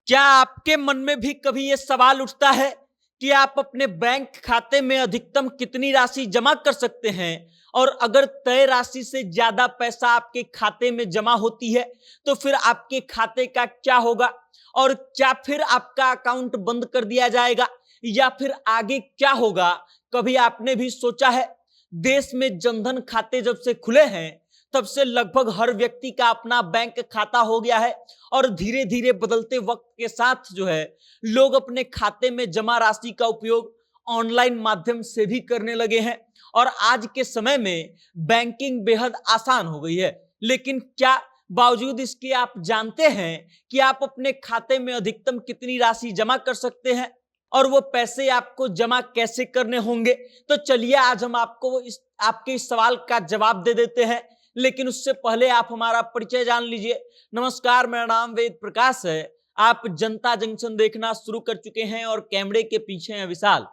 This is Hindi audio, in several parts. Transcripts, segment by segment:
क्या आपके मन में भी कभी यह सवाल उठता है कि आप अपने बैंक खाते में अधिकतम कितनी राशि जमा कर सकते हैं? और अगर तय राशि से ज्यादा पैसा आपके खाते में जमा होती है तो फिर आपके खाते का क्या होगा? और क्या फिर आपका अकाउंट बंद कर दिया जाएगा या फिर आगे क्या होगा? कभी आपने भी सोचा है? देश में जनधन खाते जब से खुले हैं तब से लगभग हर व्यक्ति का अपना बैंक खाता हो गया है और धीरे धीरे बदलते वक्त के साथ जो है लोग अपने खाते में जमा राशि का उपयोग ऑनलाइन माध्यम से भी करने लगे हैं और आज के समय में बैंकिंग बेहद आसान हो गई है। लेकिन क्या बावजूद इसके आप जानते हैं कि आप अपने खाते में अधिकतम कितनी राशि जमा कर सकते हैं और वो पैसे आपको जमा कैसे करने होंगे? तो चलिए आज हम आपको आपके इस सवाल का जवाब दे देते हैं, लेकिन उससे पहले आप हमारा परिचय जान लीजिए। नमस्कार, मेरा नाम वेद प्रकाश है। आप जनता जंक्शन देखना शुरू कर चुके हैं और कैमरे के पीछे है विशाल।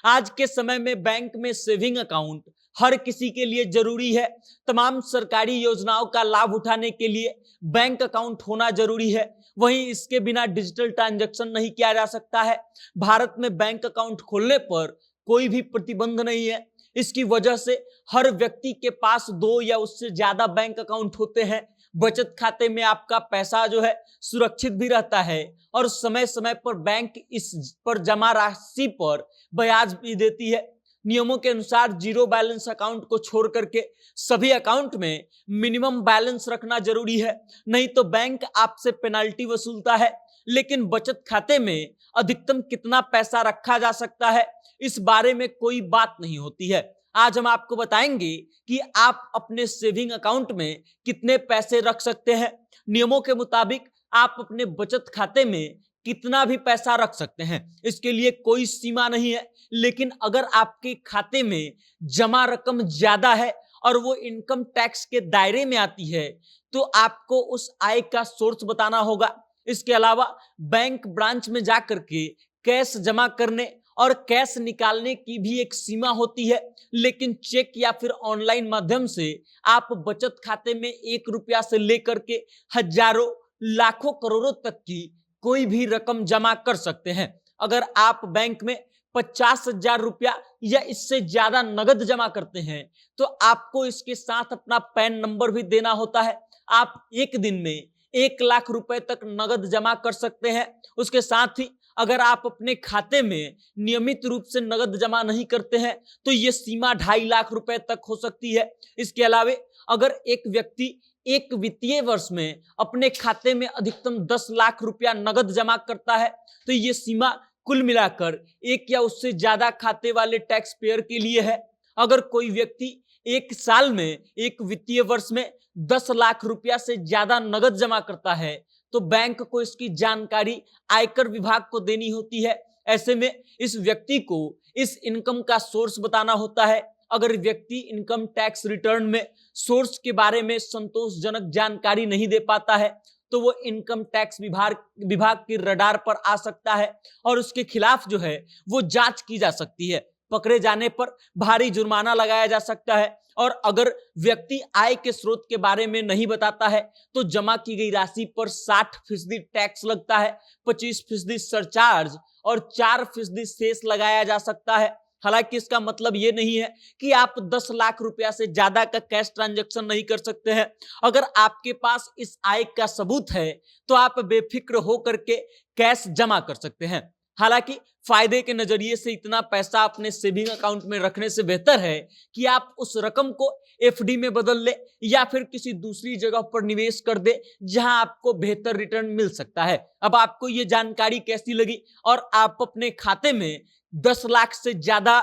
आज के समय में बैंक में सेविंग अकाउंट हर किसी के लिए जरूरी है। तमाम सरकारी योजनाओं का लाभ उठाने के लिए बैंक अकाउंट होना जरूरी है। वहीं इसके बिना डिजिटल ट्रांजैक्शन नहीं किया जा सकता है। भारत में बैंक अकाउंट खोलने पर कोई भी प्रतिबंध नहीं है। इसकी वजह से हर व्यक्ति के पास 2 या उससे ज्यादा बैंक अकाउंट होते हैं। बचत खाते में आपका पैसा जो है सुरक्षित भी रहता है और समय समय पर बैंक इस पर जमा राशि पर ब्याज भी देती है। नियमों के अनुसार जीरो बैलेंस अकाउंट को छोड़ करके सभी अकाउंट में मिनिमम बैलेंस रखना जरूरी है, नहीं तो बैंक आपसे पेनाल्टी वसूलता है। लेकिन बचत खाते में अधिकतम कितना पैसा रखा जा सकता है, इस बारे में कोई बात नहीं होती है। आज हम आपको बताएंगे कि आप अपने सेविंग अकाउंट में कितने पैसे रख सकते हैं। नियमों के मुताबिक आप अपने बचत खाते में कितना भी पैसा रख सकते हैं, इसके लिए कोई सीमा नहीं है। लेकिन अगर आपके खाते में जमा रकम ज्यादा है और वो इनकम टैक्स के दायरे में आती है तो आपको उस आय का सोर्स बताना होगा। इसके अलावा बैंक ब्रांच में जाकर के कैश जमा करने और कैश निकालने की भी एक सीमा होती है। लेकिन चेक या फिर ऑनलाइन माध्यम से आप बचत खाते में 1 रुपया से लेकर के हजारों लाखों करोड़ों तक की कोई भी रकम जमा कर सकते हैं। अगर आप बैंक में 50,000 रुपया या इससे ज्यादा नगद जमा करते हैं तो आपको इसके साथ अपना पैन नंबर भी देना होता है। आप एक दिन में 1 लाख रुपए तक नगद जमा कर सकते हैं। उसके साथ ही अगर आप अपने खाते में नियमित रूप से नगद जमा नहीं करते हैं तो यह सीमा 2.5 लाख रुपए तक हो सकती है। इसके अलावा अगर एक व्यक्ति एक वित्तीय वर्ष में अपने खाते में अधिकतम 10 लाख रुपया नगद जमा करता है तो यह सीमा कुल मिलाकर 1 या उससे ज्यादा खाते वाले टैक्स पेयर के लिए है। अगर कोई व्यक्ति एक साल में एक वित्तीय वर्ष में 10 लाख रुपया से ज्यादा नगद जमा करता है तो बैंक को इसकी जानकारी आयकर विभाग को देनी होती है। ऐसे में इस व्यक्ति को इस इनकम का सोर्स बताना होता है। अगर व्यक्ति इनकम टैक्स रिटर्न में सोर्स के बारे में संतोषजनक जानकारी नहीं दे पाता है तो वो इनकम टैक्स विभाग के रडार पर आ सकता है और उसके खिलाफ जो है वो जांच की जा सकती है। पकड़े जाने पर भारी जुर्माना लगाया जा सकता है और अगर व्यक्ति आय के स्रोत के बारे में नहीं बताता है तो जमा की गई राशि पर 60% टैक्स लगता है, 25% सरचार्ज और 4% सेस लगाया जा सकता है। हालांकि इसका मतलब यह नहीं है कि आप 10 लाख रुपया से ज्यादा का कैश ट्रांजैक्शन नहीं कर सकते हैं। अगर आपके पास इस आय का सबूत है तो आप बेफिक्र होकर के कैश जमा कर सकते हैं। हालांकि फायदे के नजरिए से इतना पैसा अपने सेविंग अकाउंट में रखने से बेहतर है कि आप उस रकम को एफडी में बदल ले या फिर किसी दूसरी जगह पर निवेश कर दे जहां आपको बेहतर रिटर्न मिल सकता है। अब आपको ये जानकारी कैसी लगी और आप अपने खाते में 10 लाख से ज्यादा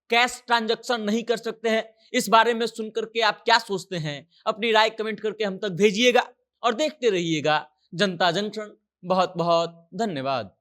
कैश ट्रांजैक्शन नहीं कर सकते हैं, इस बारे में सुनकर के आप क्या सोचते हैं? अपनी राय कमेंट करके हम तक भेजिएगा और देखते रहिएगा जनता जंक्शन। बहुत बहुत धन्यवाद।